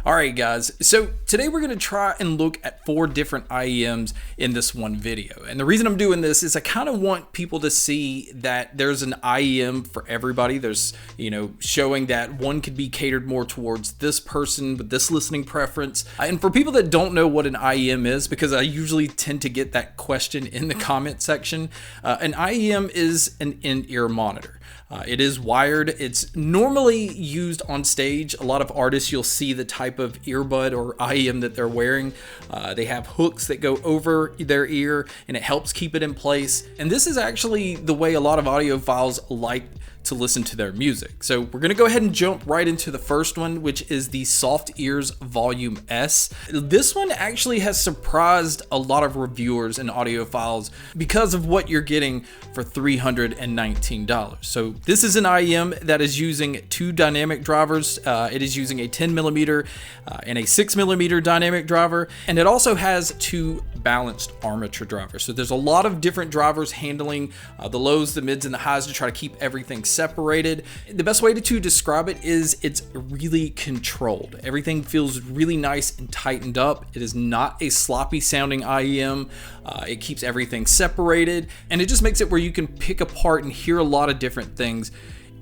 Alright guys, so today we're going to try and look at 4 different IEMs in this one video. And the reason I'm doing this is I kind of want people to see that there's an IEM for everybody. There's, showing that one could be catered more towards this person with this listening preference. And for people that don't know what an IEM is, because I usually tend to get that question in the comment section, an IEM is an in-ear monitor. It is wired. It's normally used on stage. A lot of artists, you'll see the type of earbud or IEM that they're wearing. They have hooks that go over their ear and it helps keep it in place. And this is actually the way a lot of audiophiles like to listen to their music. So we're gonna go ahead and jump right into the first one, which is the Soft Ears Volume S. This one actually has surprised a lot of reviewers and audiophiles because of what you're getting for $319. So this is an IEM that is using 2 dynamic drivers. It is using a 10mm and a 6mm dynamic driver, and it also has 2 balanced armature drivers. So there's a lot of different drivers handling the lows, the mids, and the highs to try to keep everything separated. The best way to describe it is it's really controlled. Everything feels really nice and tightened up. It is not a sloppy sounding IEM. It keeps everything separated, and it just makes it where you can pick apart and hear a lot of different things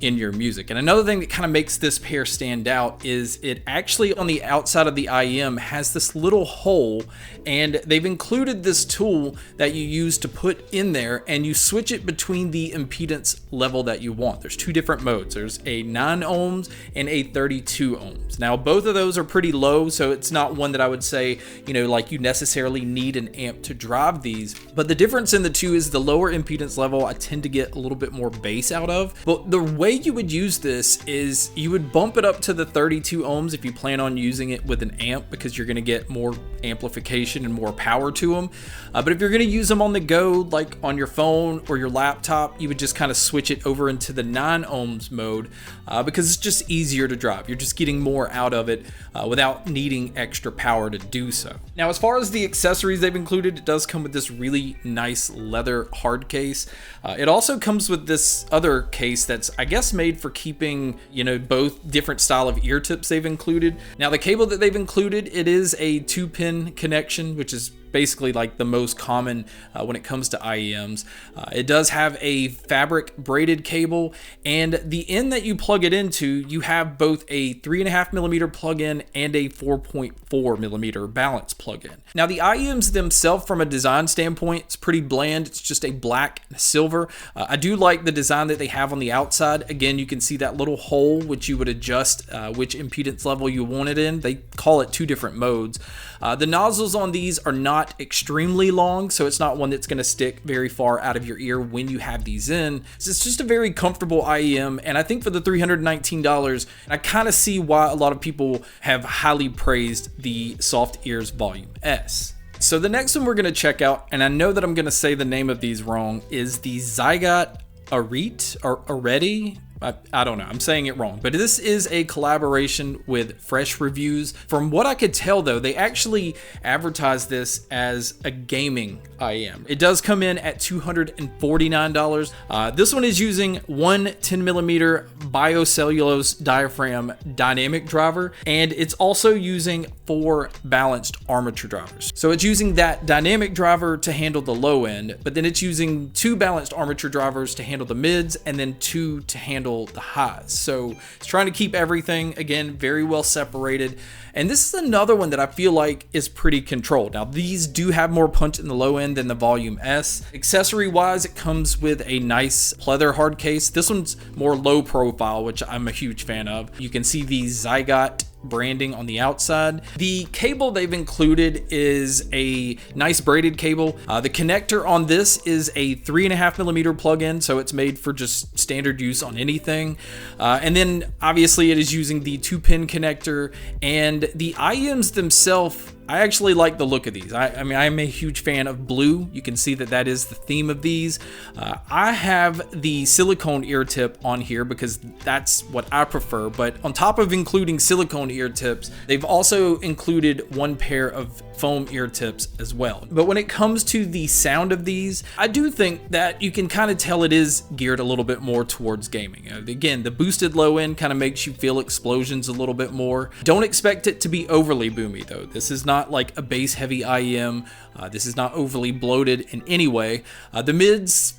in your music. And another thing that kind of makes this pair stand out is it actually on the outside of the IEM has this little hole, and they've included this tool that you use to put in there and you switch it between the impedance level that you want. There's 2 different modes. There's a 9 ohms and a 32 ohms. Now both of those are pretty low, so it's not one that I would say, like you necessarily need an amp to drive these. But the difference in the two is the lower impedance level I tend to get a little bit more bass out of. But the way you would use this is you would bump it up to the 32 ohms if you plan on using it with an amp, because you're going to get more amplification and more power to them. But if you're going to use them on the go, like on your phone or your laptop, you would just kind of switch it over into the 9 ohms mode because it's just easier to drive. You're just getting more out of it without needing extra power to do so. Now, as far as the accessories they've included, it does come with this really nice leather hard case. It also comes with this other case that's, I guess, made for keeping, both different style of ear tips they've included. Now, the cable that they've included, it is a 2-pin connection, which is basically like the most common when it comes to IEMs. It does have a fabric braided cable, and the end that you plug it into, you have both a 3.5mm plug-in and a 4.4mm balance plug-in. Now the IEMs themselves, from a design standpoint, it's pretty bland. It's just a black and a silver. I do like the design that they have on the outside. Again, you can see that little hole which you would adjust which impedance level you want it in. They call it 2 different modes. The nozzles on these are not extremely long, so it's not one that's going to stick very far out of your ear when you have these in. So it's just a very comfortable IEM, and I think for the $319, I kind of see why a lot of people have highly praised the Soft Ears Volume S. So the next one we're going to check out, and I know that I'm going to say the name of these wrong, is the Zygot Arit or Arit. I don't know, I'm saying it wrong, but this is a collaboration with Fresh Reviews. From what I could tell though, they actually advertise this as a gaming IEM. It does come in at $249. This one is using one 10mm biocellulose diaphragm dynamic driver, and it's also using 4 balanced armature drivers. So it's using that dynamic driver to handle the low end, but then it's using 2 balanced armature drivers to handle the mids, and then 2 to handle the highs. So it's trying to keep everything, again, very well separated. And this is another one that I feel like is pretty controlled. Now these do have more punch in the low end than the Volume S. Accessory wise, it comes with a nice pleather hard case. This one's more low profile, which I'm a huge fan of. You can see the Zygot branding on the outside. The cable they've included is a nice braided cable. The connector on this is a 3.5mm plug-in, so it's made for just standard use on anything. And then obviously it is using the 2-pin connector, and the IEMs themselves I actually like the look of these. I mean, I'm a huge fan of blue. You can see that that is the theme of these. I have the silicone ear tip on here because that's what I prefer, but on top of including silicone ear tips, they've also included one pair of foam ear tips as well. But when it comes to the sound of these, I do think that you can kind of tell it is geared a little bit more towards gaming. Again, the boosted low end kind of makes you feel explosions a little bit more. Don't expect it to be overly boomy though. This is not like a bass heavy IEM. This is not overly bloated in any way. The mids,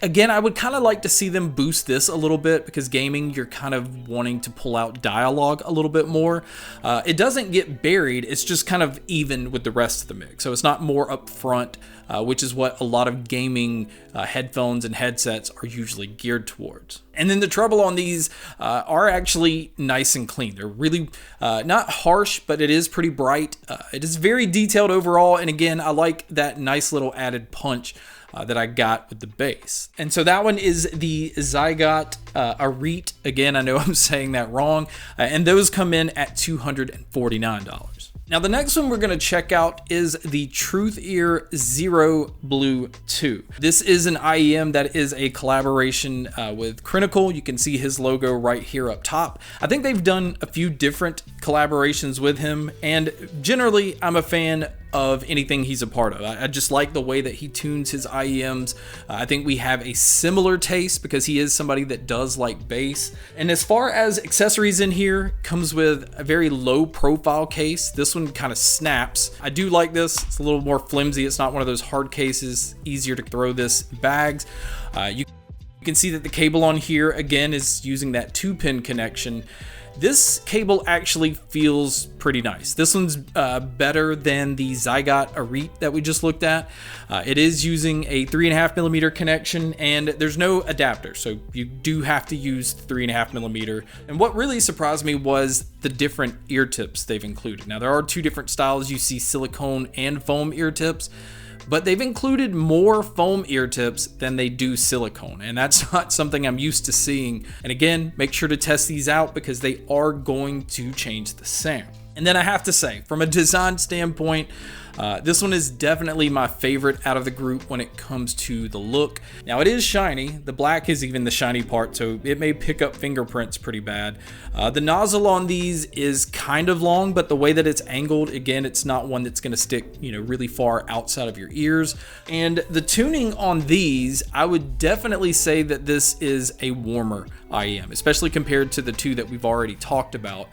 again, I would kind of like to see them boost this a little bit because gaming, you're kind of wanting to pull out dialogue a little bit more. It doesn't get buried. It's just kind of even with the rest of the mix. So it's not more up front, which is what a lot of gaming headphones and headsets are usually geared towards. And then the treble on these are actually nice and clean. They're really not harsh, but it is pretty bright. It is very detailed overall. And again, I like that nice little added punch that I got with the bass. And so that one is the Zygot Arit. Again, I know I'm saying that wrong. And those come in at $249. Now the next one we're going to check out is the Truth Ear Zero Blue 2. This is an IEM that is a collaboration with Critical. You can see his logo right here up top. I think they've done a few different collaborations with him, and generally I'm a fan of anything he's a part of. I just like the way that he tunes his IEMs. I think we have a similar taste because he is somebody that does like bass. And as far as accessories in here, comes with a very low profile case. This one kind of snaps. I do like this. It's a little more flimsy. It's not one of those hard cases, easier to throw this in bags. You can see that the cable on here again is using that 2-pin connection. This cable actually feels pretty nice. This one's better than the Zygot Arit that we just looked at. It is using a 3.5mm connection, and there's no adapter, so you do have to use 3.5mm. And what really surprised me was the different ear tips they've included. Now there are two different styles. You see silicone and foam ear tips, but they've included more foam ear tips than they do silicone, and that's not something I'm used to seeing. And again, make sure to test these out because they are going to change the sound. And then I have to say, from a design standpoint, this one is definitely my favorite out of the group when it comes to the look. Now it is shiny. The black is even the shiny part, so it may pick up fingerprints pretty bad. The nozzle on these is kind of long, but the way that it's angled, again, it's not one that's going to stick, really far outside of your ears. And the tuning on these, I would definitely say that this is a warmer IEM, especially compared to the two that we've already talked about.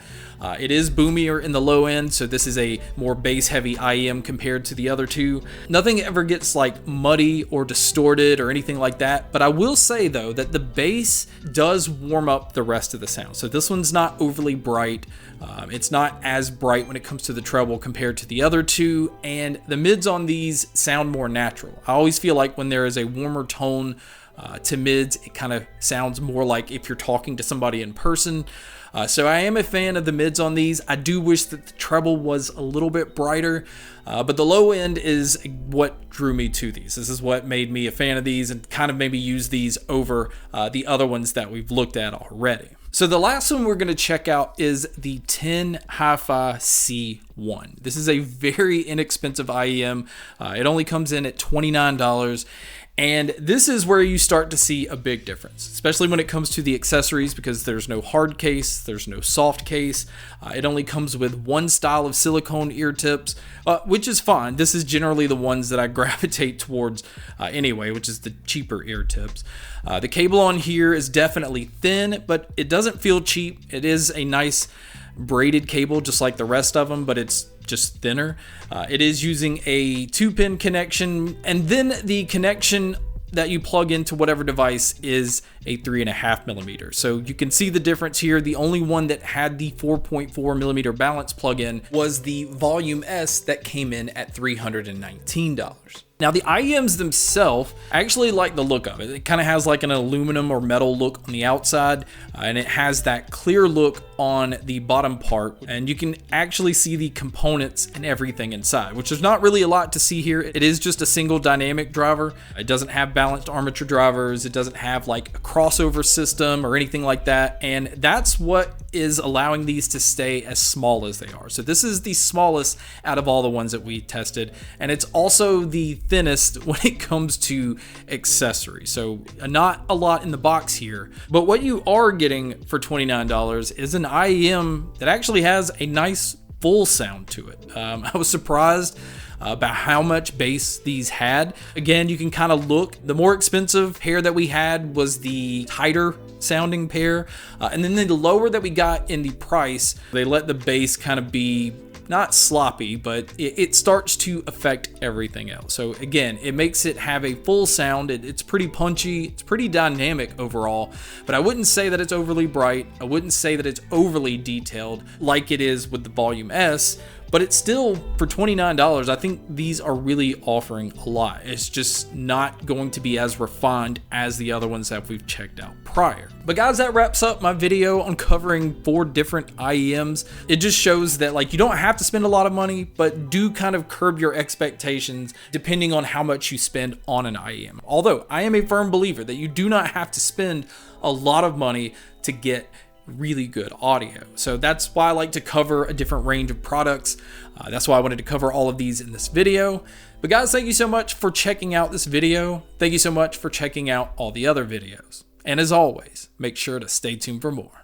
It is boomier in the low end, so this is a more bass heavy IEM compared to the other two. Nothing ever gets like muddy or distorted or anything like that, but I will say though that the bass does warm up the rest of the sound. So this one's not overly bright. It's not as bright when it comes to the treble compared to the other two, and the mids on these sound more natural. I always feel like when there is a warmer tone to mids, it kind of sounds more like if you're talking to somebody in person. So I am a fan of the mids on these. I do wish that the treble was a little bit brighter, but the low end is what drew me to these. This is what made me a fan of these and kind of made me use these over the other ones that we've looked at already. So the last one we're going to check out is the 10 HiFi C1. This is a very inexpensive IEM. It only comes in at $29. And this is where you start to see a big difference, especially when it comes to the accessories, because there's no hard case, there's no soft case. It only comes with one style of silicone ear tips, which is fine. This is generally the ones that I gravitate towards anyway, which is the cheaper ear tips. The cable on here is definitely thin, but it doesn't feel cheap. It is a nice braided cable, just like the rest of them, but it's just thinner. It is using a 2-pin connection, and then the connection that you plug into whatever device is a 3.5mm. So you can see the difference here. The only one that had the 4.4mm balance plug-in was the Volume S that came in at $319. Now the IEMs themselves, I actually like the look of it. It kind of has like an aluminum or metal look on the outside, and it has that clear look on the bottom part, and you can actually see the components and everything inside, which there's not really a lot to see here. It is just a single dynamic driver. It doesn't have balanced armature drivers. It doesn't have like a crossover system or anything like that, and that's what is allowing these to stay as small as they are. So this is the smallest out of all the ones that we tested, and it's also the thinnest when it comes to accessories. So not a lot in the box here, but what you are getting for $29 is an IEM that actually has a nice full sound to it. I was surprised about how much bass these had. Again, you can kind of look, the more expensive pair that we had was the tighter sounding pair, and then the lower that we got in the price, they let the bass kind of be not sloppy, but it starts to affect everything else. So again, it makes it have a full sound. It's pretty punchy, it's pretty dynamic overall, but I wouldn't say that it's overly bright. I wouldn't say that it's overly detailed like it is with the Volume S, but it's still, for $29, I think these are really offering a lot. It's just not going to be as refined as the other ones that we've checked out prior. But guys, that wraps up my video on covering 4 different IEMs. It just shows that like you don't have to spend a lot of money, but do kind of curb your expectations depending on how much you spend on an IEM. Although I am a firm believer that you do not have to spend a lot of money to get really good audio. So that's why I like to cover a different range of products. That's why I wanted to cover all of these in this video. But guys, thank you so much for checking out this video. Thank you so much for checking out all the other videos. And as always, make sure to stay tuned for more.